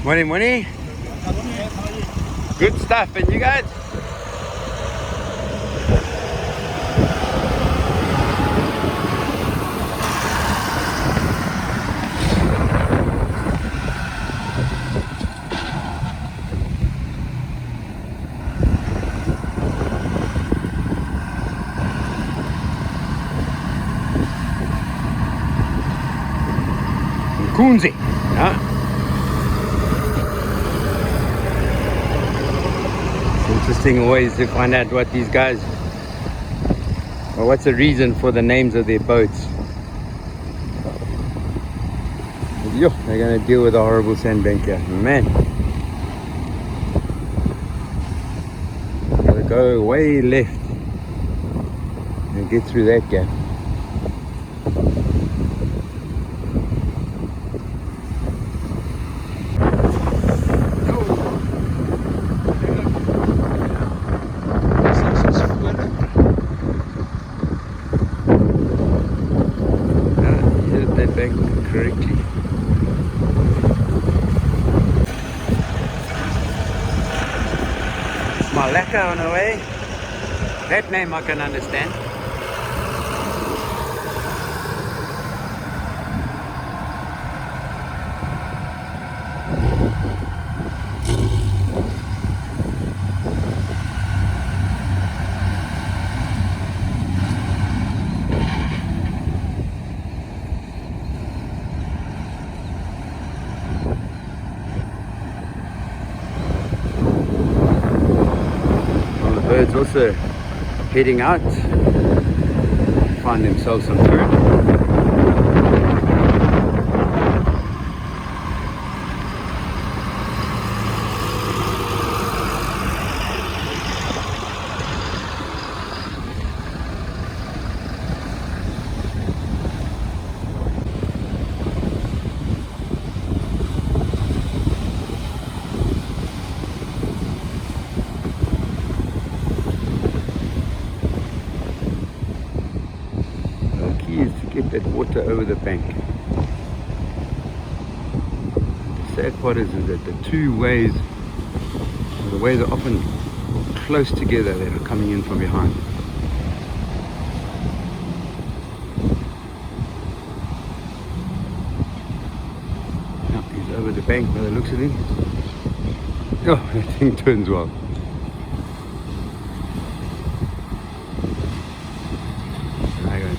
Morning, morning. Good stuff, and you guys? Kunzi, yeah. It's interesting always to find out what these guys, or what's the reason for the names of their boats. Yo, they're going to deal with a horrible sandbank here, man. Gotta go way left and get through that gap. Correctly. Barraca on the way. That name I can understand. Birds also heading out, find themselves some food. Is to get that water over the bank. The sad part is that the two ways, the ways are often close together that are coming in from behind. Now he's over the bank by the looks of him. Oh, that thing turns well.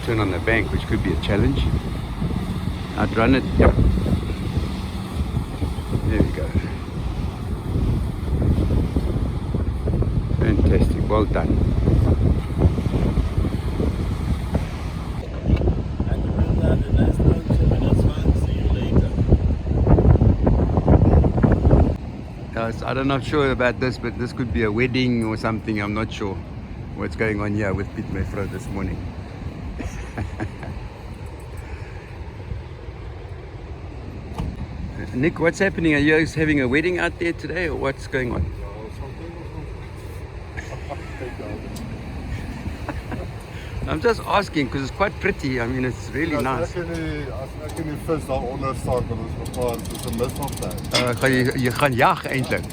Turn on the bank, which could be a challenge. Outrun it. Yep. There we go. Fantastic. Well done. I'm not sure about this, but this could be a wedding or something. I'm not sure what's going on here with Pete Mefro this morning. Nick, what's happening? Are you guys having a wedding out there today, or what's going on? I'm just asking because it's quite pretty. I mean, it's really nice. Ek kan die vis daar onder staan, want ons bepaal dis 'n misoptyd. Jy gaan jag eintlik.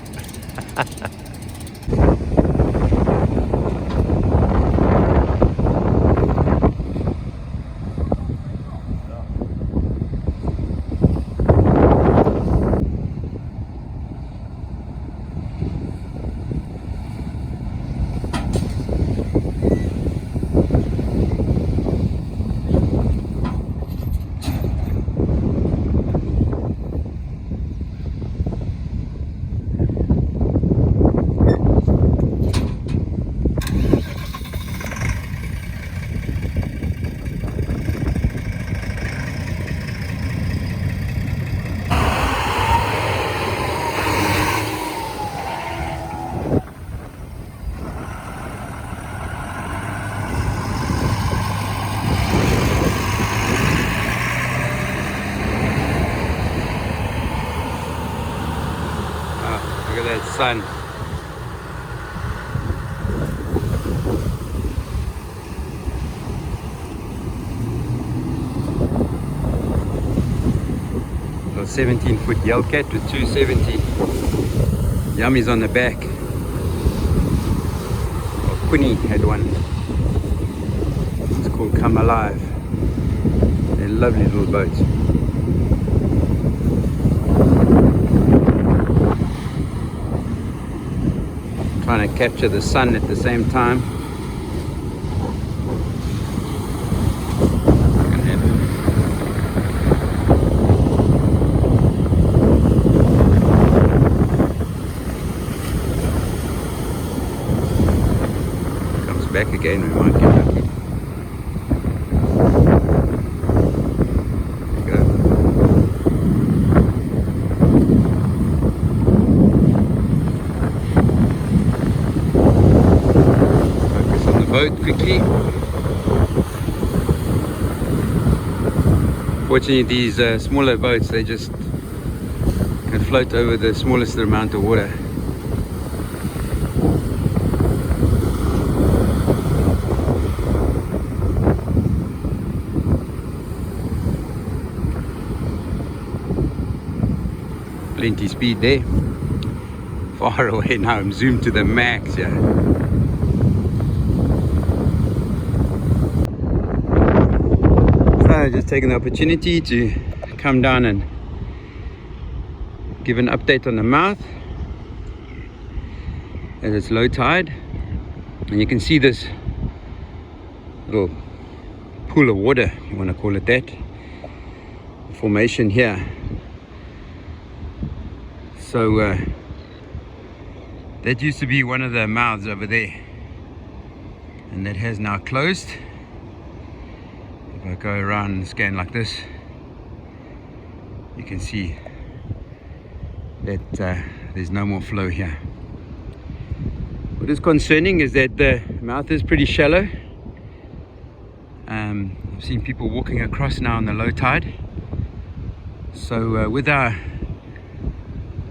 Look at that sun. Little 17-foot Yellcat with 270 yummies on the back. Well, Quinny had one. It's called Come Alive. They're lovely little boats. Trying to capture the sun at the same time. Back again, we might get lucky. There you go. Focus on the boat quickly. Fortunately, these smaller boats, they just can float over the smallest amount of water. Plenty speed there. Far away now, I'm zoomed to the max, yeah. So just taking the opportunity to come down and give an update on the mouth as it's low tide, and you can see this little pool of water, if you want to call it that, formation here. So that used to be one of the mouths over there, and that has now closed. If I go around and scan like this, you can see that there's no more flow here. What is concerning is that the mouth is pretty shallow. I've seen people walking across now on the low tide. So with our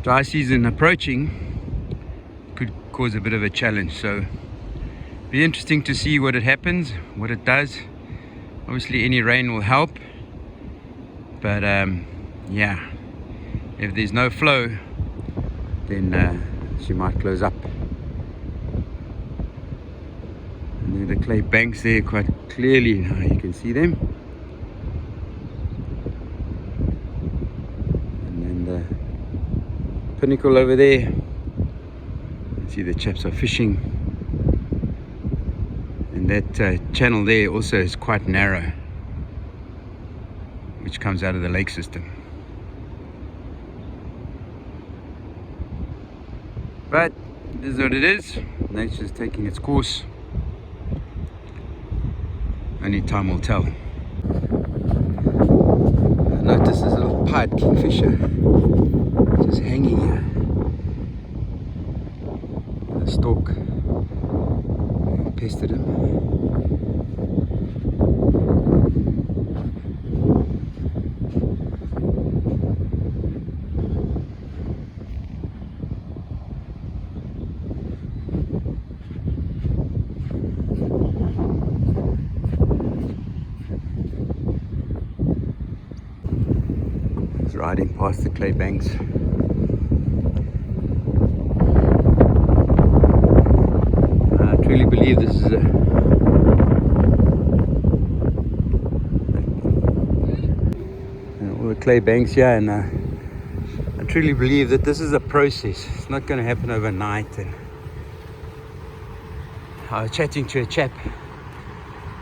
dry season approaching, could cause a bit of a challenge. So be interesting to see what it happens, what it does. Obviously any rain will help, but yeah, if there's no flow, then she might close up. And the clay banks there quite clearly now, you can see them. Pinnacle over there, you see the chaps are fishing, and that channel there also is quite narrow, which comes out of the lake system. But this is what it is. Nature's taking its course. Only time will tell. I noticed this little pied kingfisher just hanging here. The stalk pestered him. It's riding past the clay banks. I truly believe this is all the clay banks here, and I truly believe that this is a process. It's not going to happen overnight. And I was chatting to a chap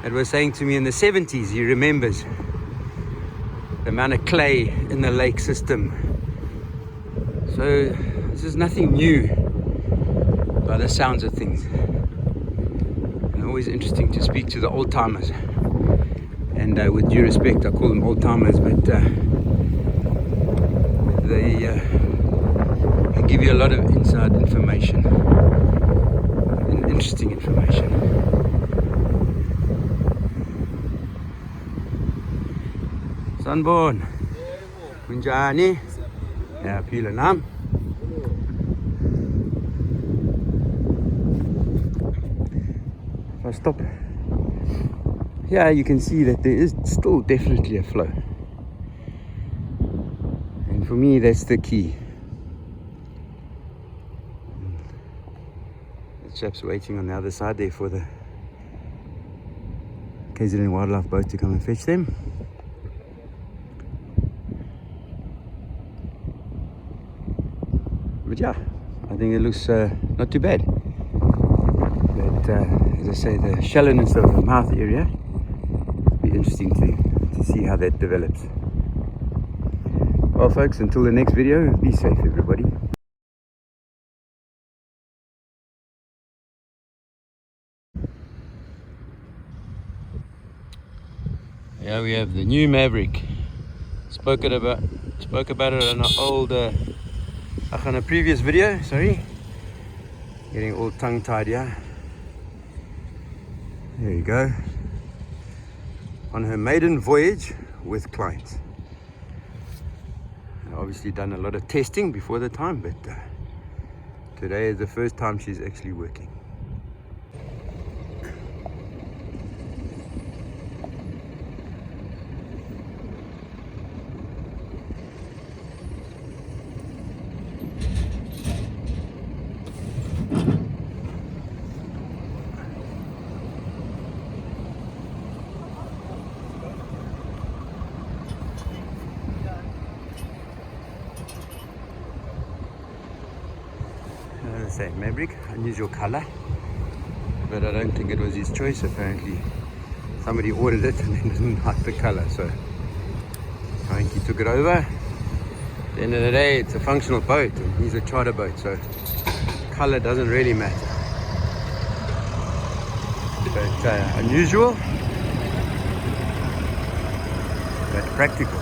that was saying to me in the 70s, he remembers the amount of clay in the lake system. So this is nothing new by the sounds of things. And always interesting to speak to the old timers, and with due respect I call them old timers, but they can give you a lot of inside information and interesting information. Sunborn, kunjani, ya pila nam. If I stop here, you can see that there is still definitely a flow. And for me, that's the key. The chap's waiting on the other side there for the KZN wildlife boat to come and fetch them. But yeah, I think it looks not too bad. But as I say, the shallowness of the mouth area will be interesting to see how that develops. Well folks, until the next video, be safe everybody. Yeah, we have the new Maverick. Spoke about it in an old on a previous video, sorry. Getting all tongue-tied here. There you go. On her maiden voyage with clients. Obviously done a lot of testing before the time, but today is the first time she's actually working. As I say, Maverick, unusual color, but I don't think it was his choice. Apparently somebody ordered it and they didn't like the color, so I think he took it over. At the end of the day, it's a functional boat and he's a charter boat, so color doesn't really matter. But unusual, but practical.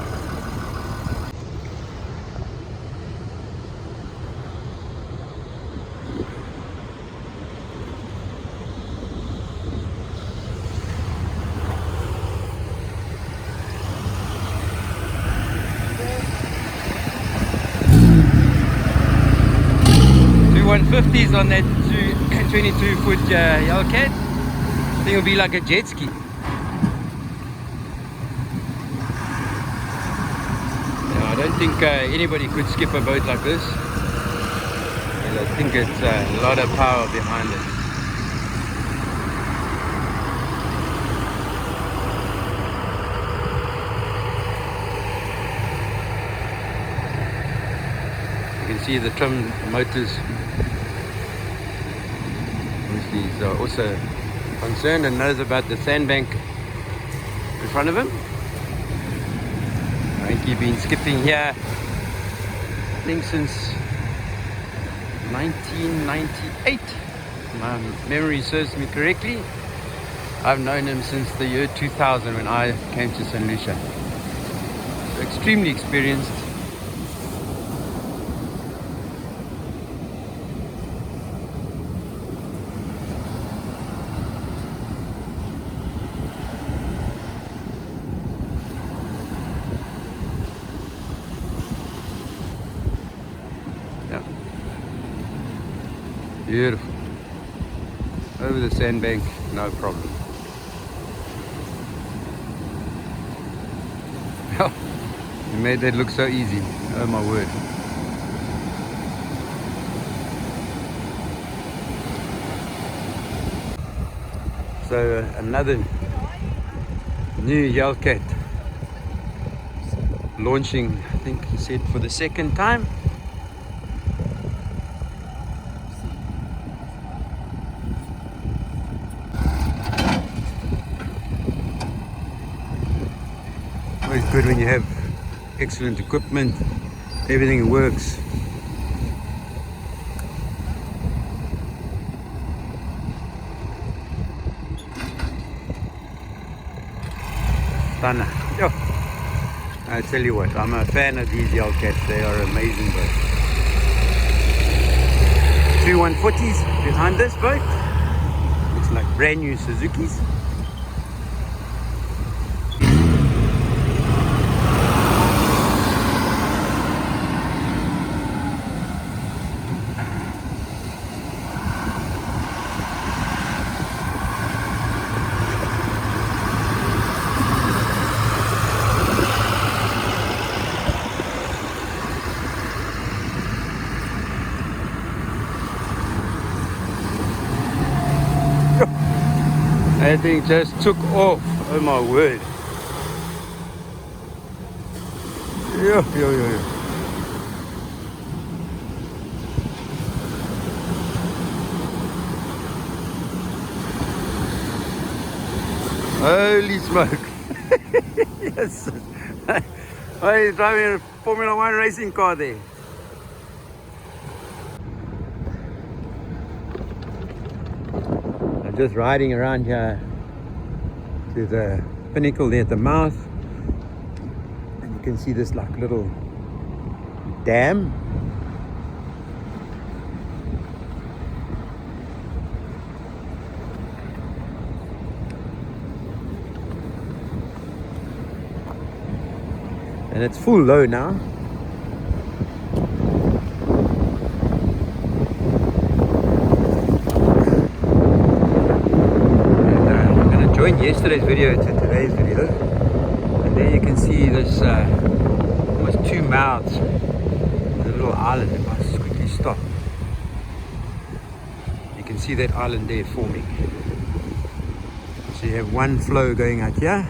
$150s on that 22-foot Hellcat. I think it'll be like a jet ski. Yeah, I don't think anybody could skip a boat like this. And I think it's a lot of power behind it. You can see the trim motors. He's also concerned and knows about the sandbank in front of him. I think he's been skipping here, I think since 1998. My memory serves me correctly. I've known him since the year 2000 when I came to St. Lucia. So extremely experienced. Beautiful. Over the sandbank, no problem. You made that look so easy. Oh my word. So another new Hellcat launching, I think he said for the second time. Always good when you have excellent equipment, everything works. Stunner. Yo. I tell you what, I'm a fan of these Hellcats, they are amazing boats. 2 140s behind this boat. Looks like brand new Suzuki's. That thing just took off. Oh my word. Yo. Holy smoke. Yes. Oh, he's driving a Formula One racing car there. I'm just riding around here to the pinnacle there at the mouth. And you can see this like little dam. And it's full low now. And I'm going to join yesterday's video to today's video. And there you can see this almost 2 mouths. The little island. If I just quickly stop, you can see that island there forming. So you have one flow going out here,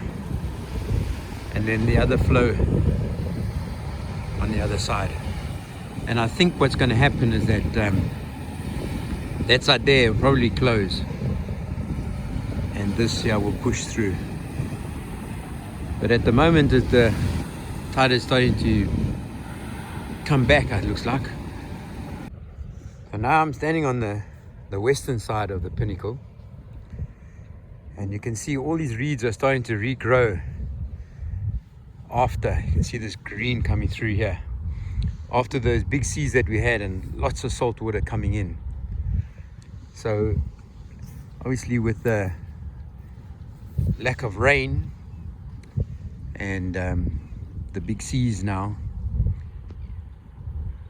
and then the other flow on the other side. And I think what's going to happen is that that side there will probably close, and this here will push through. But at the moment the tide is starting to come back, it looks like. So now I'm standing on the western side of the pinnacle, and you can see all these reeds are starting to regrow. After, you can see this green coming through here, after those big seas that we had and lots of salt water coming in. So obviously with the lack of rain and the big seas now,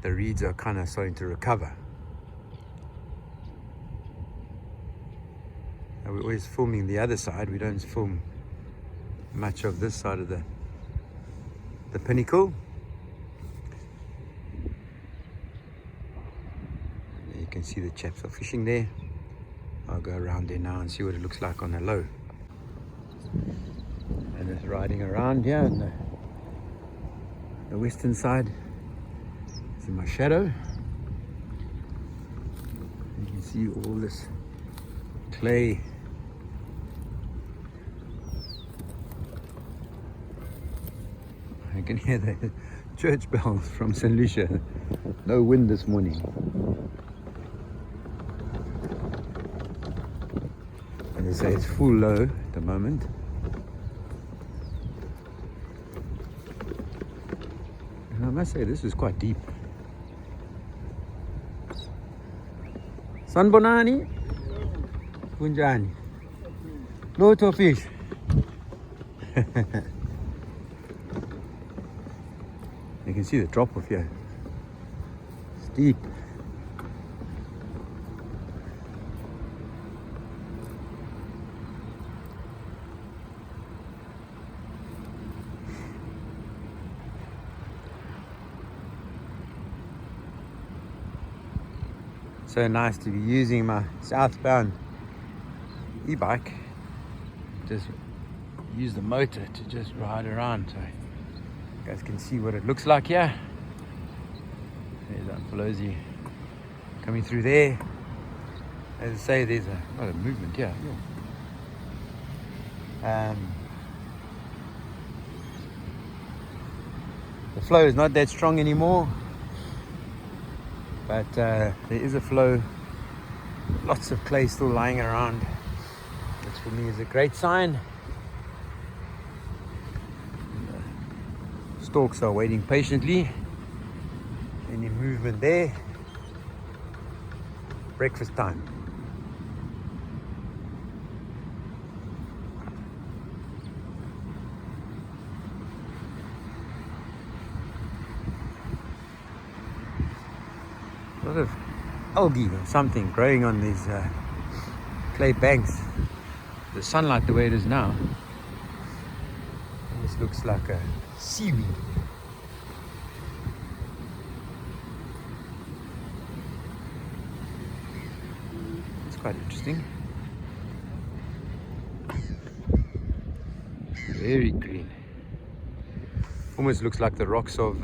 the reeds are kind of starting to recover. Now we're always filming the other side, we don't film much of this side of the pinnacle. You can see the chaps are fishing there. I'll go around there now and see what it looks like on the low. And it's riding around here on the western side. See my shadow. You can see all this clay. I can hear the church bells from St. Lucia. No wind this morning. As I say, it's full low at the moment. And I must say, this is quite deep. Sanbonani? Punjani? Lot of fish. You can see the drop off here. It's deep. So nice to be using my southbound e-bike. Just use the motor to just ride around. So you guys can see what it looks like here. There's Ampelosi coming through there. As I say, there's a lot of movement here. The flow is not that strong anymore, but there is a flow. Lots of clay still lying around, which for me is a great sign. Storks are waiting patiently. Any movement there? Breakfast time. A lot of algae or something growing on these clay banks. The sunlight the way it is now, this looks like a seaweed. It's quite interesting. Very green. Almost looks like the rocks of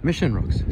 Mission Rocks.